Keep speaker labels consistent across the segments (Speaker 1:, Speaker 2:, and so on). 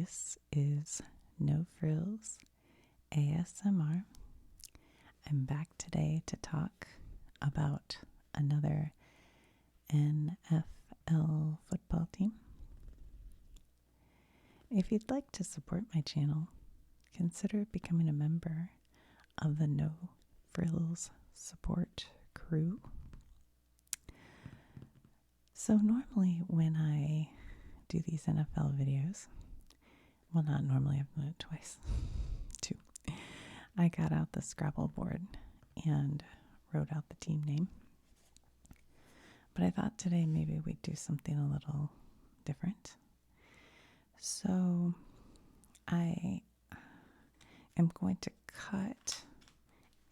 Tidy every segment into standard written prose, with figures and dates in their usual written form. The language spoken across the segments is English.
Speaker 1: This is No Frills ASMR. I'm back today to talk about another NFL football team. If you'd like to support my channel, consider becoming a member of the No Frills Support Crew. So normally when I do these NFL videos, well, not normally, I've done it twice, too. I got out the Scrabble board and wrote out the team name. But I thought today maybe we'd do something a little different. So I am going to cut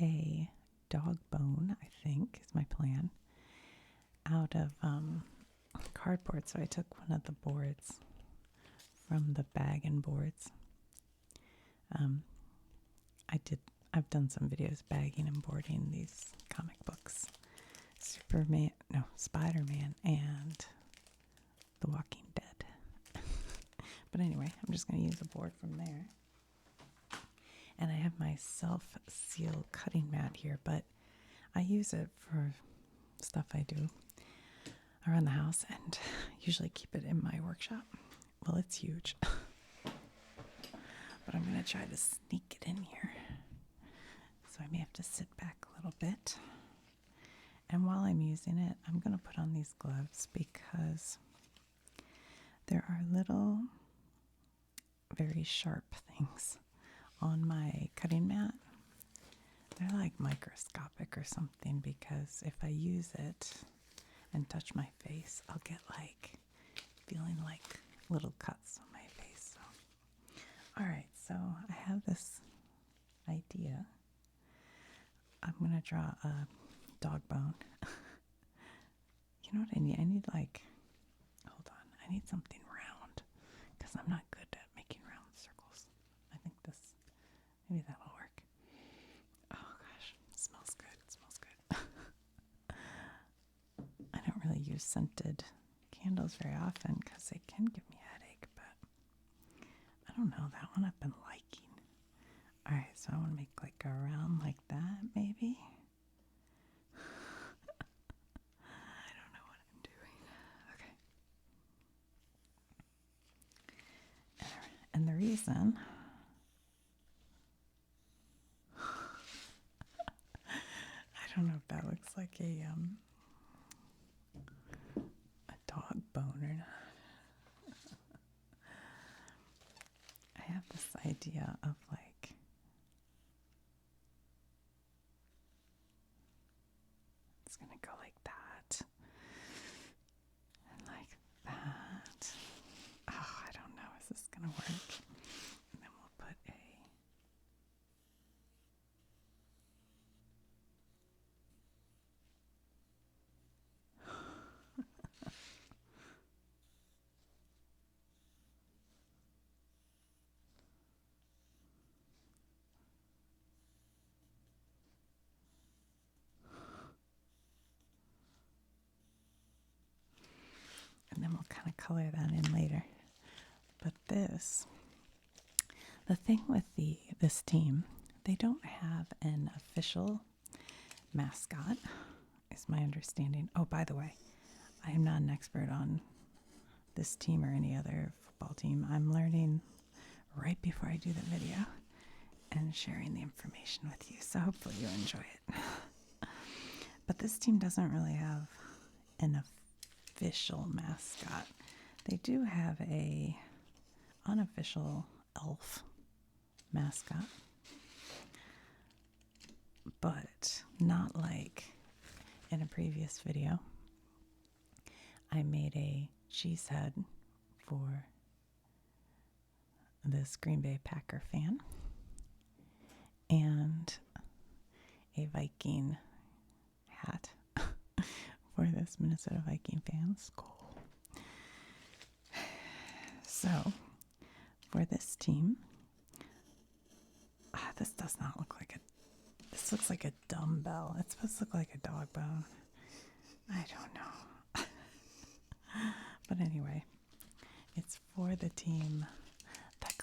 Speaker 1: a dog bone, I think is my plan, out of cardboard. So I took one of the boards from the bag and boards. I've done some videos bagging and boarding these comic books. Spider-Man and The Walking Dead. But anyway, I'm just going to use a board from there. And I have my self-seal cutting mat here, but I use it for stuff I do around the house and usually keep it in my workshop. Well, it's huge. But I'm going to try to sneak it in here. So I may have to sit back a little bit. And while I'm using it, I'm going to put on these gloves because there are little, very sharp things on my cutting mat. They're like microscopic or something because if I use it and touch my face, I'll get feeling like little cuts on my face. So, all right, so I have this idea. I'm going to draw a dog bone. You know what I need? I need I need something round because I'm not good at making round circles. I think maybe that'll work. Oh gosh, it smells good. It smells good. I don't really use scented candles very often because they can give me a headache, but I don't know, that one I've been liking. All right, so I want to make a round like that, maybe. I don't know what I'm doing. Okay. And the reason I don't know if that looks like a dog bone or not. I have this idea of it's gonna go like that and like that. Oh, I don't know. Is this gonna work? And then we'll put a and then we'll kind of color that in later. But the thing with this team, they don't have an official mascot, is my understanding. Oh, by the way, I am not an expert on this team or any other football team. I'm learning right before I do the video and sharing the information with you. So hopefully you enjoy it. But this team doesn't really have an official mascot. They do have a unofficial elf mascot, but not like in a previous video. I made a cheese head for this Green Bay Packer fan and a Viking hat for this Minnesota Viking fan. Skull. So, for this team, this does not look like this looks like a dumbbell. It's supposed to look like a dog bone. I don't know. But anyway, it's for the team, the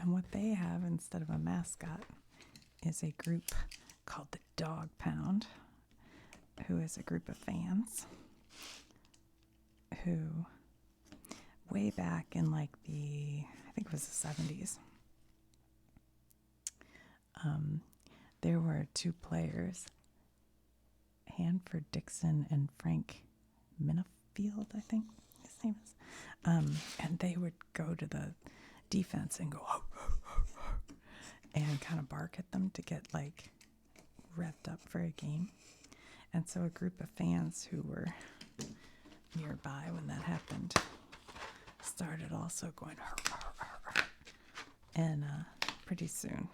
Speaker 1: And what they have instead of a mascot is a group called the Dog Pound, who is a group of fans who, way back in like I think it was the 70s, there were two players, Hanford Dixon and Frank Minifield, I think his name is. And they would go to the defense and go, "Ho, ho, ho, ho," and kind of bark at them to get like revved up for a game. And so a group of fans who were nearby when that happened started also going, "Ho, ho, ho, ho." And pretty soon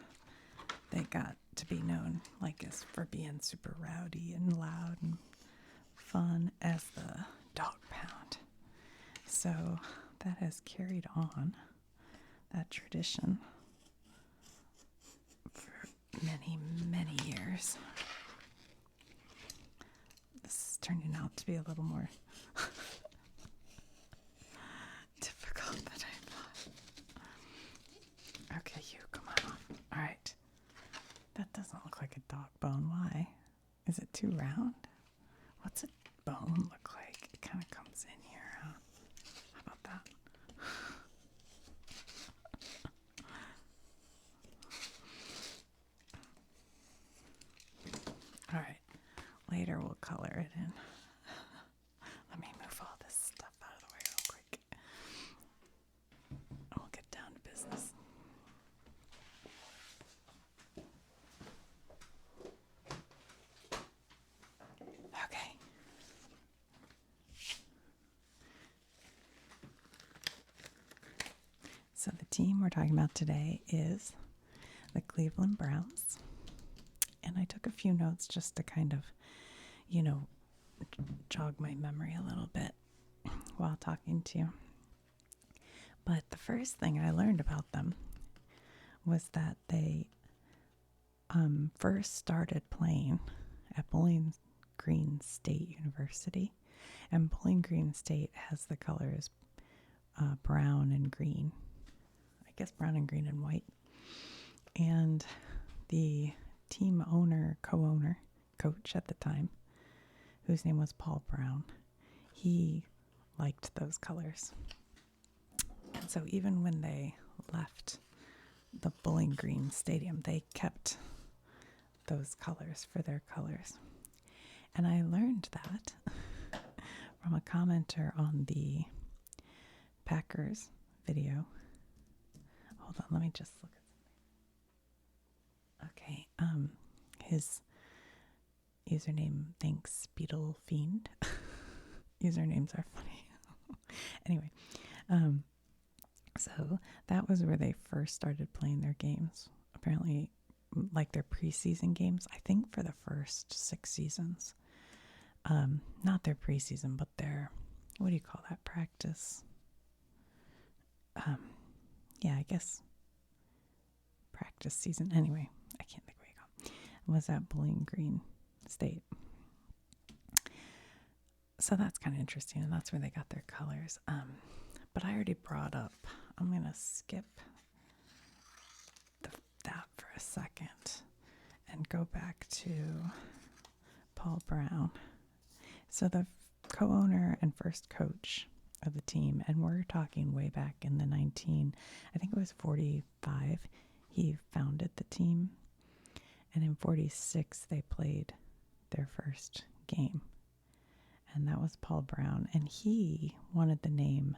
Speaker 1: they got to be known like as for being super rowdy and loud and fun as the Dog Pound. So that has carried on that tradition for many, many years. This is turning out to be a little more difficult than I thought. Okay, you, come on. All right. That doesn't look like a dog bone. Why? Is it too round? What's a bone look like? It kind of comes in here, huh? How about that? All right. Later we'll color it in. Let me move all this stuff out of the way real quick. And we'll get down to business. Okay. So the team we're talking about today is the Cleveland Browns. And I took a few notes just to kind of, jog my memory a little bit while talking to you. But the first thing I learned about them was that they first started playing at Bowling Green State University. And Bowling Green State has the colors brown and green. I guess brown and green and white. And the team owner, co-owner, coach at the time, whose name was Paul Brown, he liked those colors. And so even when they left the Bowling Green Stadium, they kept those colors for their colors. And I learned that from a commenter on the Packers video. Hold on, let me just look at something. Okay, his username, thanks Beetle Fiend. Usernames are funny. Anyway, so that was where they first started playing their games. Apparently, like their preseason games, I think for the first 6 seasons. Not their preseason, but their, what do you call that, practice? Yeah, I guess practice season. Anyway, I can't think what you call it. Was at Bowling Green State. So that's kind of interesting, and that's where they got their colors. But I already brought up, I'm going to skip that for a second and go back to Paul Brown. So the co-owner and first coach of the team, and we're talking way back in the I think it was 45, he founded the team. And in 46, they played their first game. And that was Paul Brown. And he wanted the name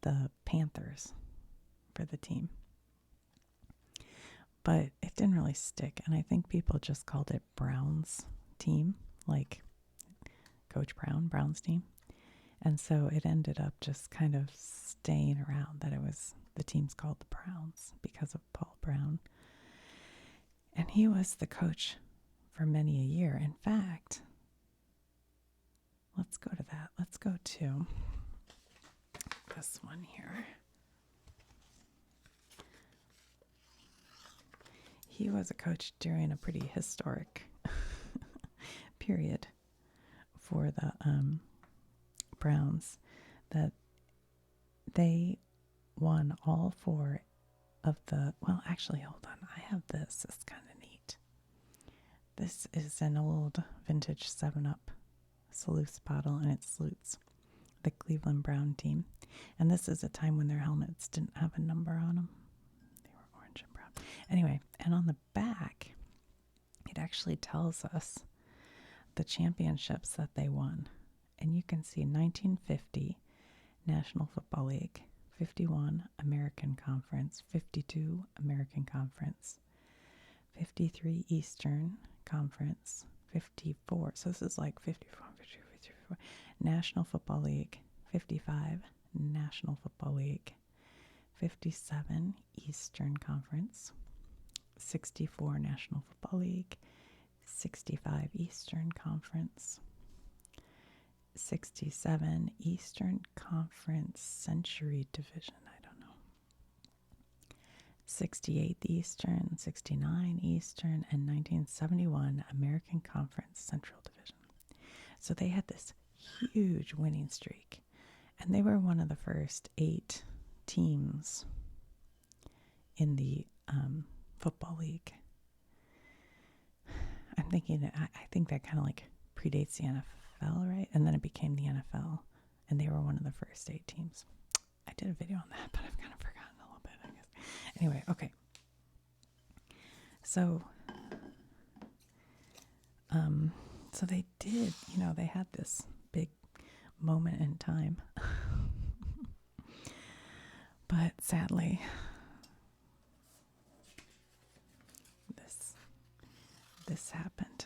Speaker 1: the Panthers for the team. But it didn't really stick. And I think people just called it Brown's team, like Coach Brown, Brown's team. And so it ended up just kind of staying around that it was, the team's called the Browns because of Paul Brown. And he was the coach for many a year. In fact, let's go to that. Let's go to this one here. He was a coach during a pretty historic period for the Browns, that they won all 4 of the, well, actually, hold on. I have this. It's kind of neat. This is an old vintage 7-Up salute bottle, and it salutes the Cleveland Brown team. And this is a time when their helmets didn't have a number on them. They were orange and brown. Anyway, and on the back, it actually tells us the championships that they won. And you can see 1950 National Football League, 51 American Conference, 52 American Conference, 53 Eastern Conference, 54. So this is like 54, 52, 54. National Football League, 55 National Football League, 57 Eastern Conference, 64 National Football League, 65 Eastern Conference, 67 Eastern Conference Century Division, I don't know, 68th Eastern, 69 Eastern, and 1971 American Conference Central Division. So they had this huge winning streak, and they were one of the first 8 teams in the football league. I'm thinking, I think that kind of like predates the NFL, right? And then it became the NFL, and they were one of the first 8 teams. I did a video on that, but I've kind of forgotten a little bit, I guess. Anyway, okay. So they did, they had this big moment in time. But sadly, this happened.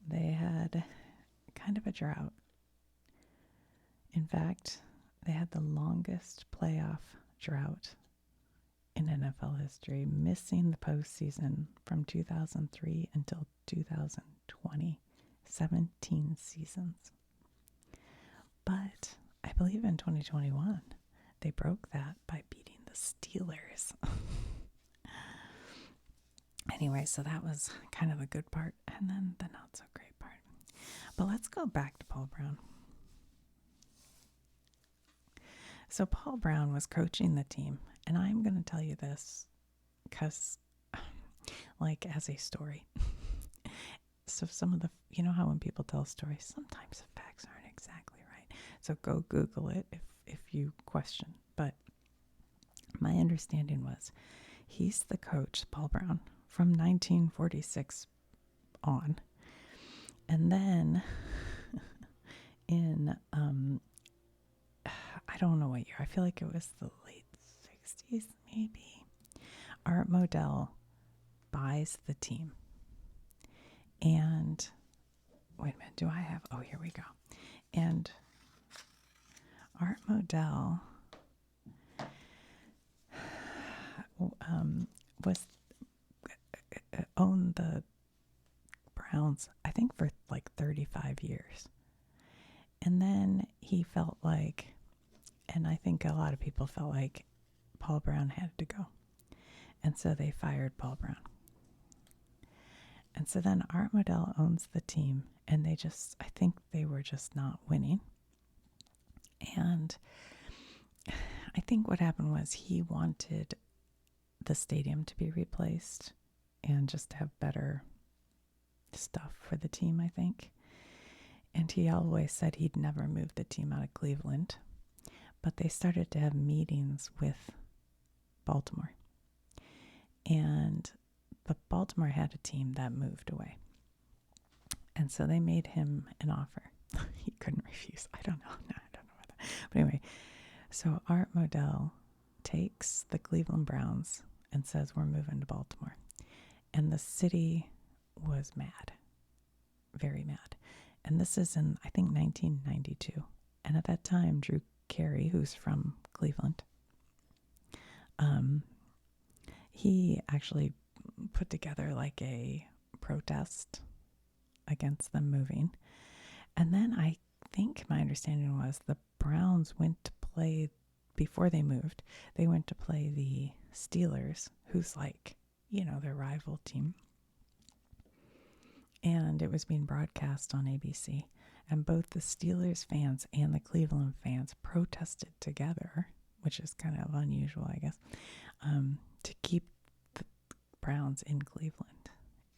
Speaker 1: They had kind of a drought. In fact, they had the longest playoff drought in NFL history, missing the postseason from 2003 until 2020, 17 seasons. But I believe in 2021, they broke that by beating the Steelers. Anyway, so that was kind of a good part, and then the not so great part. But let's go back to Paul Brown. So Paul Brown was coaching the team, and I'm going to tell you this because, like, as a story. So some of the, how when people tell stories, sometimes the facts aren't exactly right. So go Google it if you question. But my understanding was he's the coach, Paul Brown, from 1946 on. And then in, I don't know what year, I feel like it was the late 60s maybe, Art Modell buys the team. And, wait a minute, do I have, oh, here we go. And Art Modell owned the Browns, I think, for like 35 years. And then he felt like, and I think a lot of people felt like, Paul Brown had to go. And so they fired Paul Brown. And so then Art Modell owns the team, and I think they were just not winning. And I think what happened was he wanted the stadium to be replaced and just to have better stuff for the team, I think. And he always said he'd never move the team out of Cleveland. But they started to have meetings with Baltimore. And but Baltimore had a team that moved away. And so they made him an offer. He couldn't refuse. I don't know. No, I don't know about that. But anyway, so Art Modell takes the Cleveland Browns and says, we're moving to Baltimore. And the city was mad. Very mad. And this is in, I think, 1992. And at that time, Drew Carey, who's from Cleveland, he actually put together like a protest against them moving. And then I think my understanding was the Browns went to play, before they moved, they went to play the Steelers, who's like, their rival team. And it was being broadcast on ABC. And both the Steelers fans and the Cleveland fans protested together which is kind of unusual, I guess, to keep the Browns in Cleveland.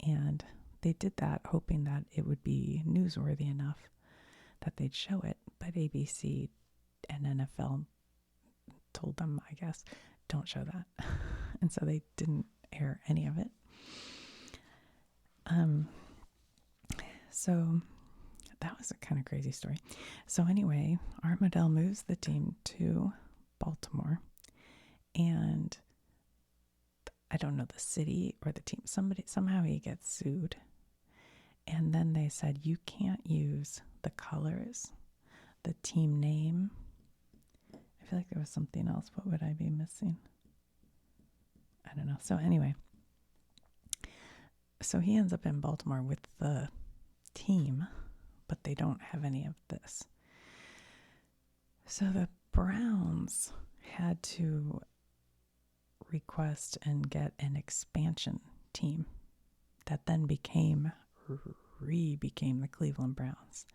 Speaker 1: And they did that hoping that it would be newsworthy enough that they'd show it, but ABC and NFL told them, I guess, don't show that. And so they didn't air any of it. So that was a kind of crazy story. So anyway, Art Modell moves the team to Baltimore, and I don't know the city or the team. Somehow he gets sued. And then they said, you can't use the colors, the team name. I feel like there was something else. What would I be missing? I don't know. So anyway, so he ends up in Baltimore with the team, but they don't have any of this. So the Browns had to request and get an expansion team that then became the Cleveland Browns.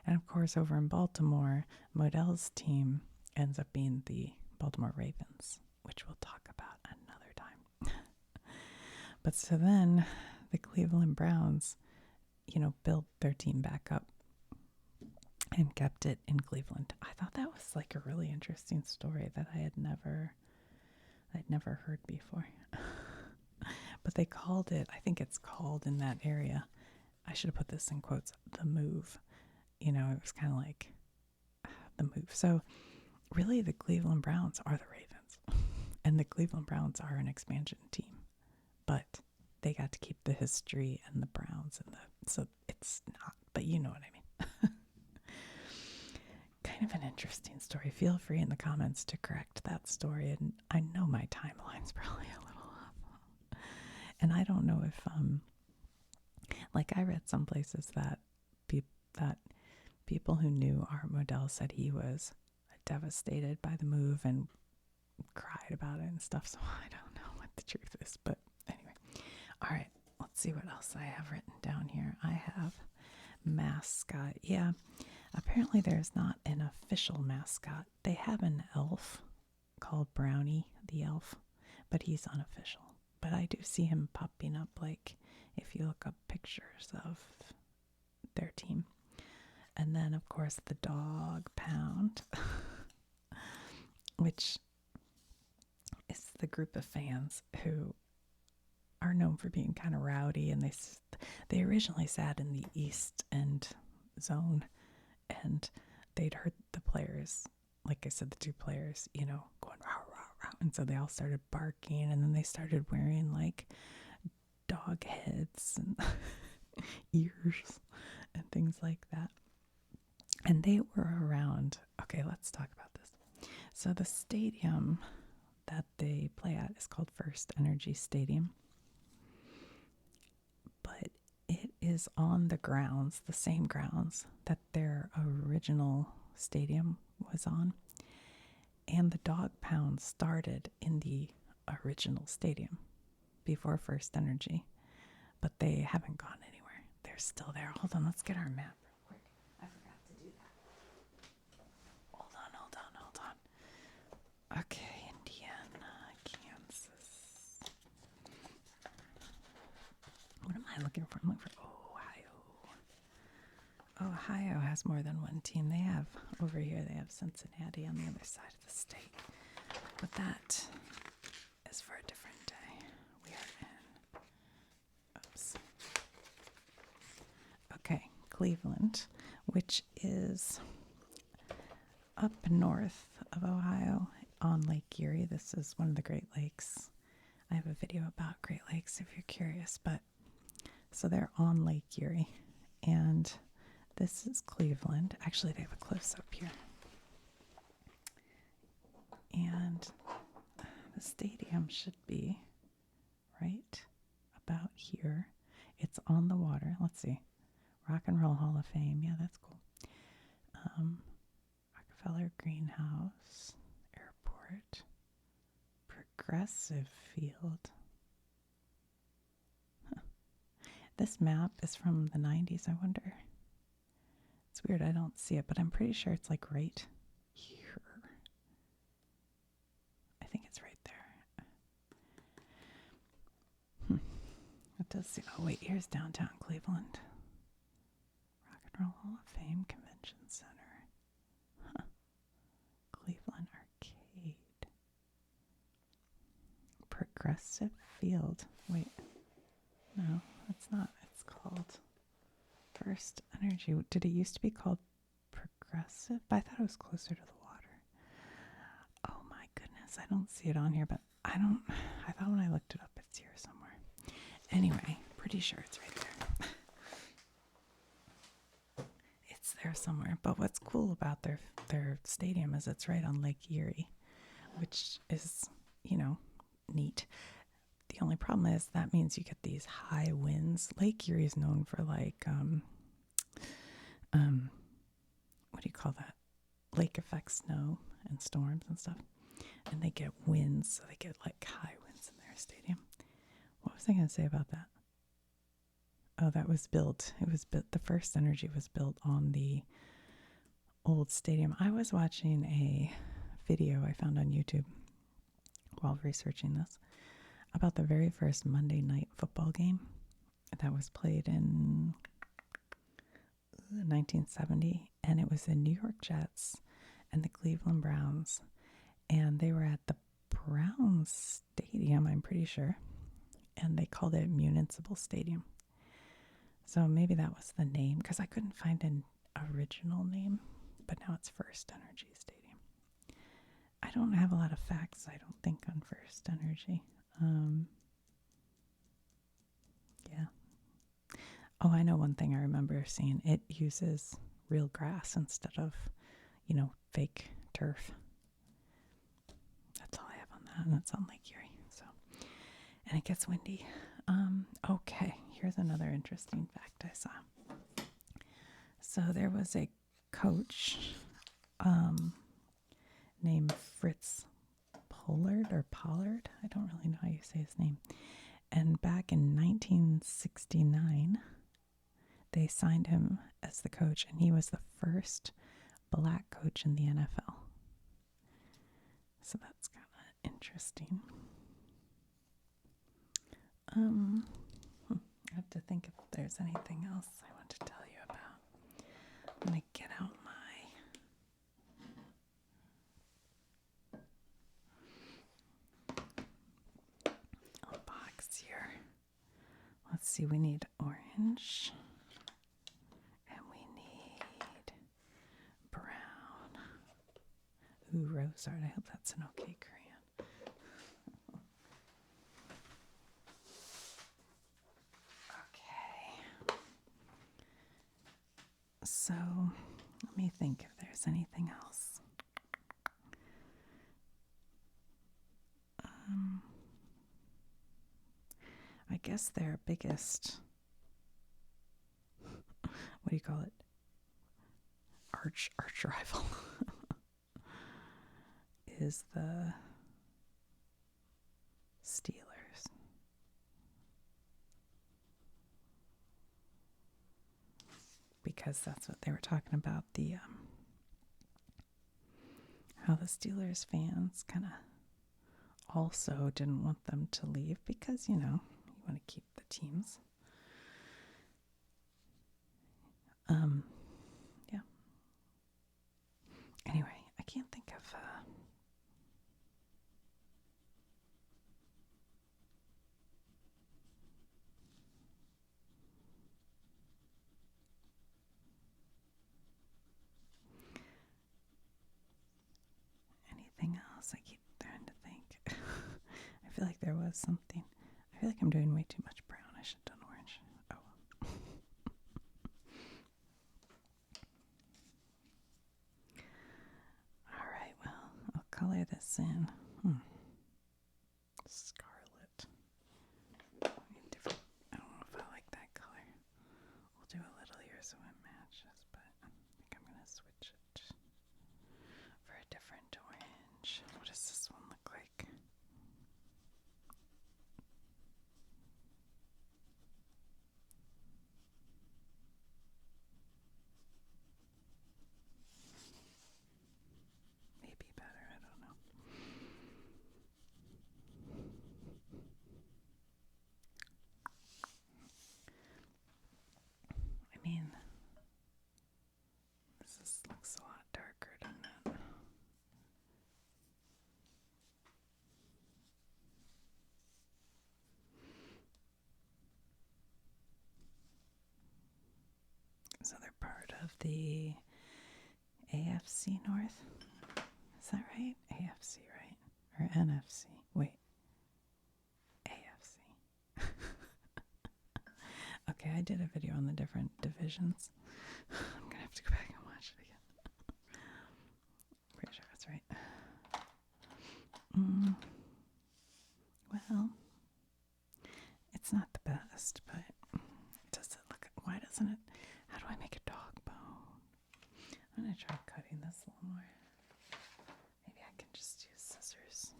Speaker 1: And of course, over in Baltimore, Modell's team ends up being the Baltimore Ravens, which we'll talk about another time. But so then the Cleveland Browns, built their team back up and kept it in Cleveland. I thought that was like a really interesting story that I'd never heard before. But they called it, I think it's called in that area, I should have put this in quotes, the move. It was kind of like the move. So really the Cleveland Browns are the Ravens. And the Cleveland Browns are an expansion team. But they got to keep the history and the Browns so it's not, but you know what I mean. Kind of an interesting story. Feel free in the comments to correct that story. And I know my timeline's probably a little off. And I don't know if, I read some places that people who knew Art Modell said he was devastated by the move and cried about it and stuff. So I don't know what the truth is. But anyway, all right, let's see what else I have written down here. I have mascot. Yeah, apparently there's not an official mascot. They have an elf called Brownie the elf, but he's unofficial. But I do see him popping up, if you look up pictures of their team. And then, of course, the dog pound, which is the group of fans who are known for being kind of rowdy. And they originally sat in the East End zone, and they'd heard the players, like I said, the two players, going rah, rah, rah. And so they all started barking, and then they started wearing dog heads and ears and things like that. And they were around. Okay, let's talk about this. So the stadium that they play at is called First Energy Stadium. But it is on the grounds, the same grounds that their original stadium was on. And the dog pound started in the original stadium before First Energy. But they haven't gone anywhere. They're still there. Hold on, let's get our map real quick. I forgot to do that. Hold on. Okay, Indiana, Kansas. What am I looking for? I'm looking for Ohio. Ohio has more than one team. They have, over here, they have Cincinnati on the other side of the state. But that is for a different day. We are in, okay, Cleveland, which is up north of Ohio on Lake Erie. This is one of the Great Lakes. I have a video about Great Lakes if you're curious, but so they're on Lake Erie, and this is Cleveland. Actually, they have a close-up here. And the stadium should be right about here. It's on the water. Let's see. Rock and Roll Hall of Fame. Yeah, that's cool. Rockefeller Greenhouse, Airport, Progressive Field. Huh. This map is from the 90s, I wonder. It's weird, I don't see it, but I'm pretty sure it's right here. It does see. Oh, wait, here's downtown Cleveland. Rock and Roll Hall of Fame Convention Center. Huh. Cleveland Arcade. Progressive Field. Wait. No, it's not. It's called First Energy. Did it used to be called Progressive? I thought it was closer to the water. Oh my goodness. I don't see it on here, but I thought when I looked it up, it's here somewhere. Anyway, pretty sure it's right there. It's there somewhere. But what's cool about their stadium is it's right on Lake Erie, which is, neat. The only problem is that means you get these high winds. Lake Erie is known for like, what do you call that? Lake effect snow and storms and stuff. And they get winds, so they get like high winds in their stadium. What was I going to say about that? Oh, that was built. It was built. The First Energy was built on the old stadium. I was watching a video I found on YouTube while researching this about the very first Monday night football game that was played in 1970, and it was the New York Jets and the Cleveland Browns, and they were at the Browns Stadium, I'm pretty sure, and they called it Municipal Stadium. So maybe that was the name, because I couldn't find an original name, but now it's First Energy Stadium. I don't have a lot of facts, I don't think, on First Energy. Yeah. Oh, I know one thing I remember seeing. It uses real grass instead of, fake turf. That's all I have on that, and it's on Lake Erie. So, and it gets windy. Okay, here's another interesting fact I saw. So there was a coach named Fritz Pollard. I don't really know how you say his name. And back in 1969, they signed him as the coach, and he was the first black coach in the NFL. So that's kind of interesting. I have to think if there's anything else I want to tell you about. I'm going to get out my box here. Let's see, we need orange. And we need brown. Ooh, rose art. I hope that's an okay crayon. So, let me think if there's anything else. I guess their biggest, what do you call it? Arch rival is the Steelers. Because that's what they were talking about, the how the Steelers fans kind of also didn't want them to leave because, you want to keep the teams. Yeah. Anyway, I can't think of anything else. I keep trying to think. I feel like there was something. I feel like I'm doing way too much brown. I should have done orange. Oh. All right, well, I'll color this in. Scarlet. Different. I don't know if I like that color. We'll do a little here so it matches, but I think I'm going to switch it for a different orange. What does this one look like? Maybe better, I don't know. So they're part of the AFC North. Is that right? AFC, right? Or NFC? Wait. AFC. Okay, I did a video on the different divisions. I'm going to have to go back and watch it again. Pretty sure that's right. Well, it's not the best, but does it look... Why doesn't it... How do I make a dog bone? I'm going to try cutting this a little more. Maybe I can just use scissors.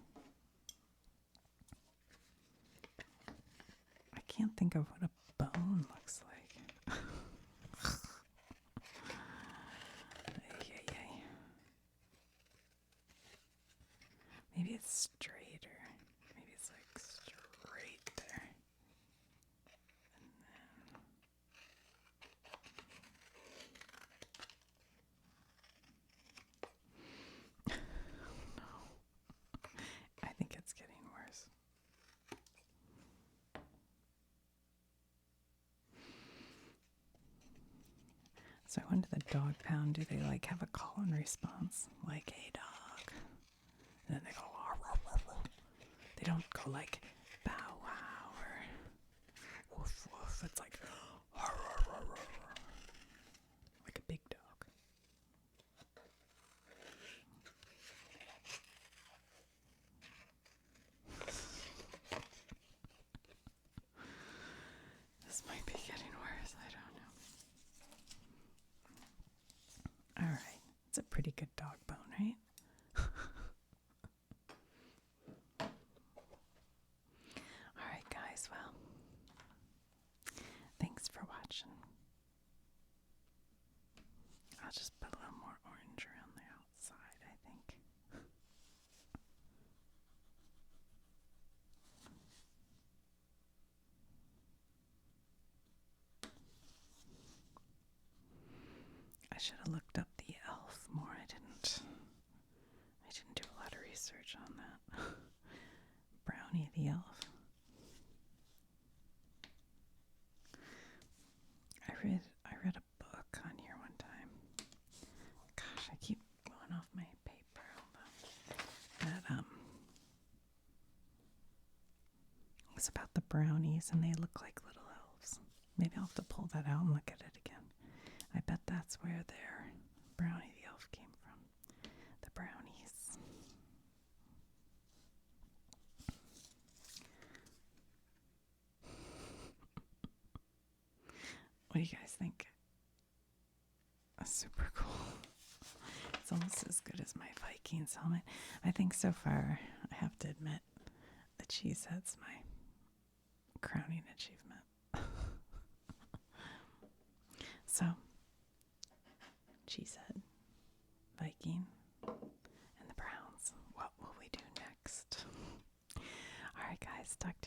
Speaker 1: I can't think of what a bone looks like. Maybe it's straighter. Maybe it's like straight there. And then... No. I think it's getting worse. So I went to the dog pound. Do they like have a call and response? Like, hey dog. And then they go, "Arr, arr, arr, arr." They don't go like, bow wow or woof woof. It's like, arr, arr, arr, arr, arr. Like a big dog. This might be getting worse. I don't know. All right. It's a pretty good dog bone, right? All right, guys. Well, thanks for watching. I'll just put a little more orange around the outside, I think. I should have looked up the elf more. I didn't do a lot of research on that. Brownie the elf. I read a book on here one time. Gosh, I keep going off my paper. That it was about the brownies, and they look like little elves. Maybe I'll have to pull that out and look at it again. I bet that's where their Brownie the elf came from. The brownies. What do you guys think? Super cool. It's almost as good as my Vikings helmet. I think so far, I have to admit, the cheese head's my crowning achievement. So, cheesehead, Viking, and the Browns. What will we do next? All right, guys, talk to